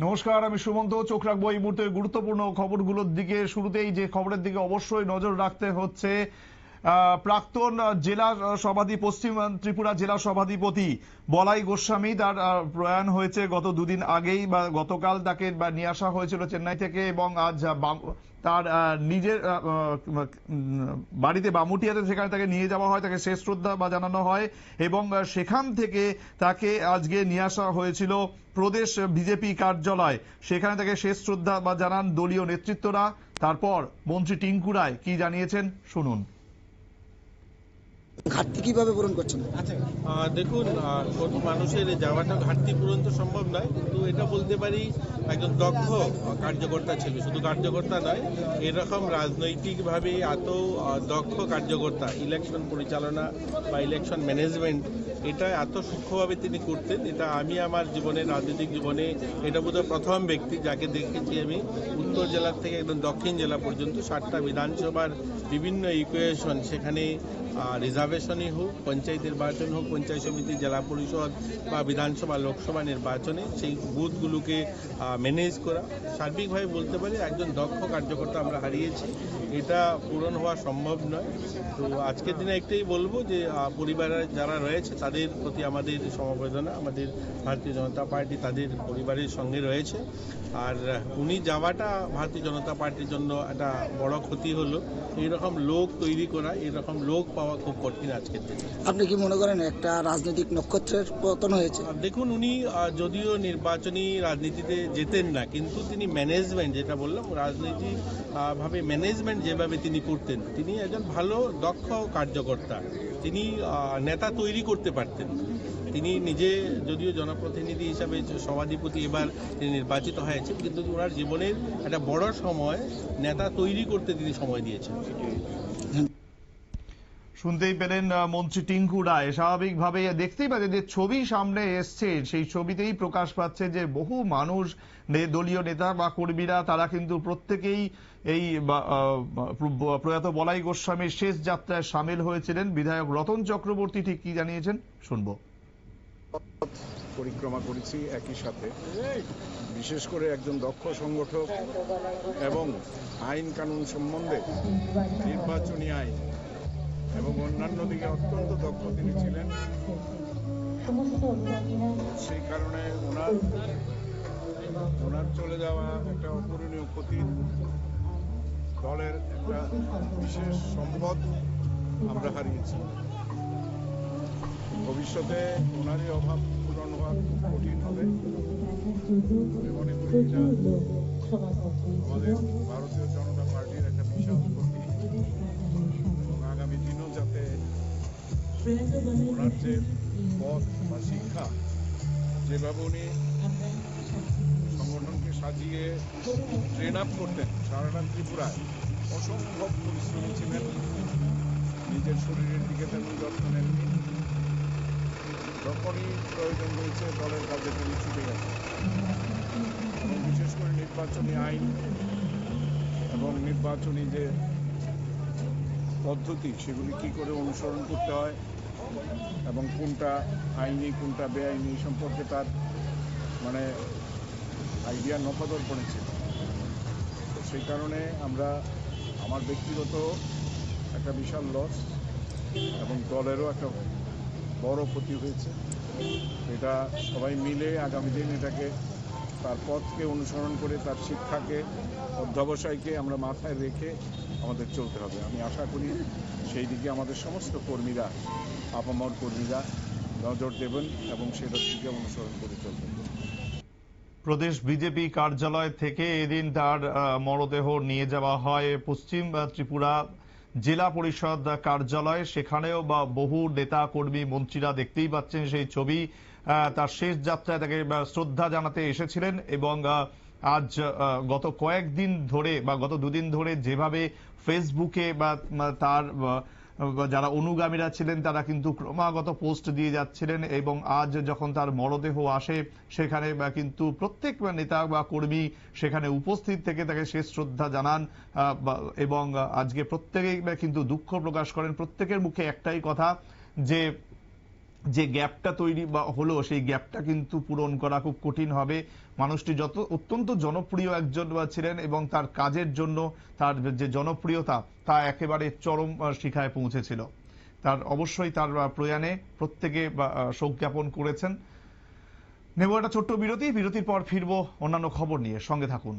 নমস্কার, আমি সুমন্ত। চোখ রাখবো এই মুহূর্তে গুরুত্বপূর্ণ খবরগুলোর দিকে। শুরুতেই যে খবরের দিকে অবশ্যই নজর রাখতে হচ্ছে, প্রাক্তন জেলা পশ্চিম ত্রিপুরা জেলা সভাধিপতি বলাই গোস্বামী, তার প্রয়াণ হয়েছে গত দুদিন আগেই বা গতকাল তাকে নিয়ে আসা হয়েছিল চেন্নাই থেকে, এবং আজ তার নিজের বাড়িতে বামুটিয়াতে সেখানে তাকে নিয়ে যাওয়া হয়, তাকে শেষ শ্রদ্ধা জানানো হয়, এবং সেখান থেকে তাকে আজকে নিয়ে আসা হয়েছিল প্রদেশ বিজেপি কার্যালয়। সেখানে তাকে শেষ শ্রদ্ধা জানান দলীয় নেতৃত্বরা। তারপর মন্ত্রী টিঙ্কু রায় কি জানিয়েছেন শুনুন। ঘাটতি কিভাবে পূরণ করছেন? দেখুন, কোন মানুষের যাওয়াটা ঘাটতি পূরণ তো সম্ভব নয়, কিন্তু এটা বলতে পারি একজন দক্ষ কার্যকর্তা ছিল। শুধু কার্যকর্তা নয়, এরকম রাজনৈতিকভাবে এত দক্ষ কার্যকর্তা, ইলেকশন পরিচালনা বা ইলেকশন ম্যানেজমেন্ট, এটা এত সূক্ষ্মভাবে তিনি করতেন। এটা আমি আমার জীবনে, রাজনৈতিক জীবনে এটা বোধহয় প্রথম ব্যক্তি যাকে দেখেছি আমি উত্তর জেলার থেকে একদম দক্ষিণ জেলা পর্যন্ত 7টা বিধানসভার বিভিন্ন ইকুয়েশন, সেখানে রিজার্ভেশনই হোক, পঞ্চায়েত নির্বাচন হোক, পঞ্চায়েত সমিতি, জেলা পরিষদ বা বিধানসভা লোকসভা নির্বাচনে সেই বুথগুলোকে ম্যানেজ করা, সার্বিকভাবে বলতে পারি একজন দক্ষ কার্যকর্তা আমরা হারিয়েছি। এটা পূরণ হওয়া সম্ভব নয়। তো আজকের দিনে একটাই বলবো যে পরিবারের যারা রয়েছে তাদের প্রতি আমাদের সমবেদনা। আমাদের ভারতীয় জনতা পার্টি তাদের পরিবারের সঙ্গে রয়েছে। আর উনি যাওয়াটা ভারতীয় জনতা পার্টির জন্য একটা বড় ক্ষতি হলো। এইরকম লোক তৈরি করা, এরকম লোক পাওয়া খুব কঠিন আজকের দিনে। আপনি কি মনে করেন একটা রাজনৈতিক নক্ষত্রের পতন হয়েছে? দেখুন, উনি যদিও নির্বাচনী রাজনীতিতে যেতেন না, কিন্তু তিনি ম্যানেজমেন্ট, যেটা বললাম রাজনৈতিক ভাবে ম্যানেজমেন্ট যেভাবে তিনি করতেন, তিনি একজন ভালো দক্ষ কার্যকর্তা। তিনি নেতা তৈরি করতে পারতেন। তিনি নিজে যদিও জনপ্রতিনিধি হিসাবে সভাধিপতি এবার তিনি নির্বাচিত হয়েছেন, কিন্তু ওনার জীবনের একটা বড় সময় নেতা তৈরি করতে তিনি সময় দিয়েছেন। শুনতেই পেলেন মন্ত্রী টিঙ্কু রায়। স্বাভাবিকভাবে দেখতেই পাচ্ছেন যে ছবি সামনে এসছে, সেই ছবিতেই প্রকাশ পাচ্ছে যে বহু মানুষ, দলীয় নেতা বা কর্মীরা, তারা কিন্তু প্রত্যেকেই এই প্রয়াত বলাই গোস্বামীর শেষ যাত্রায় সামিল হয়েছিলেন। বিধায়ক রতন চক্রবর্তী ঠিক কি জানিয়েছেন শুনবো। পরিক্রমা করেছি একই সাথে, বিশেষ করে একজন দক্ষ সংগঠক এবং আইন কানুন সম্বন্ধে, নির্বাচনী আইন এবং অন্যান্য দিকে অত্যন্ত দক্ষ তিনি ছিলেন। সেই কারণে ওনার চলে যাওয়া একটা অপূরণীয় ক্ষতি। দলের একটা বিশেষ সম্পদ আমরা হারিয়েছি। ভবিষ্যতে ওনারই অভাব পূরণ হওয়া খুব কঠিন হবে। মনে করি এটা আমাদের ভারতীয় জনতা পার্টির একটা বিশাল ক্ষতি, এবং আগামী দিনও যাতে ওনার যে পথ বা শিক্ষা, যেভাবে উনি সংগঠনকে সাজিয়ে ট্রেন আপ করতেন, সারাটা ত্রিপুরায় অসম্ভব পরিশ্রমী ছিলেন, নিজের শরীরের দিকে তেমন যত্ন নেননি। যখনই প্রয়োজন হয়েছে দলের কাজে তিনি ছুটে গেছেন, এবং বিশেষ করে নির্বাচনী আইন এবং নির্বাচনী যে পদ্ধতি, সেগুলি কি করে অনুসরণ করতে হয় এবং কোনটা আইনি কোনটা বেআইনি সম্পর্কে তার আইডিয়া নফাদর পড়েছে। তো সেই কারণে আমার ব্যক্তিগত একটা বিশাল লস এবং দলেরও একটা বড় ক্ষতি হয়েছে। এটা সবাই মিলে আগামী দিন এটাকে, তার পথকে অনুসরণ করে, তার শিক্ষাকে, অধ্যবসায়কে আমরা মাথায় রেখে আমাদের চলতে হবে। আমি আশা করি সেই দিকে আমাদের সমস্ত কর্মীরা, আপামর কর্মীরা নজর দেবেন এবং সেটার দিকে অনুসরণ করে চলবেন। প্রদেশ বিজেপি কার্যালয় থেকে এদিন তার মরদেহ নিয়ে যাওয়া হয় পশ্চিম ত্রিপুরা জেলা পরিষদ কার্যালয়। সেখানেও বহু নেতা কর্মী মন্ত্রীরা, দেখতেই পাচ্ছেন সেই ছবি, তার শেষ যাত্রায় তাকে শ্রদ্ধা জানাতে এসেছিলেন। এবং আজ গত কয়েকদিন ধরে বা গত দুদিন ধরে যেভাবে ফেসবুকে বা তার যারা অনুগামীরা ছিলেন তারা কিন্তু ক্রমাগত পোস্ট দিয়ে যাচ্ছিলেন, এবং আজ যখন তার মরদেহ আসে সেখানে কিন্তু প্রত্যেক নেতা বা কর্মী সেখানে উপস্থিত থেকে তাকে শেষ শ্রদ্ধা জানান। এবং আজকে প্রত্যেকেই কিন্তু দুঃখ প্রকাশ করেন। প্রত্যেকের মুখে একটাই কথা, যে যে গ্যাপটা তৈরি বা হলো সেই গ্যাপটা কিন্তু পূরণ করা খুব কঠিন হবে। মানুষটি যত অত্যন্ত জনপ্রিয় একজন ছিলেন এবং তার কাজের জন্য তার যে জনপ্রিয়তা তা একেবারে চরম শিখায় পৌঁছেছিল। তার অবশ্যই তার প্রয়াণে প্রত্যেকে শোক জ্ঞাপন করেছেন। নেব একটা ছোট্ট বিরতির পর ফিরবো অন্যান্য খবর নিয়ে, সঙ্গে থাকুন।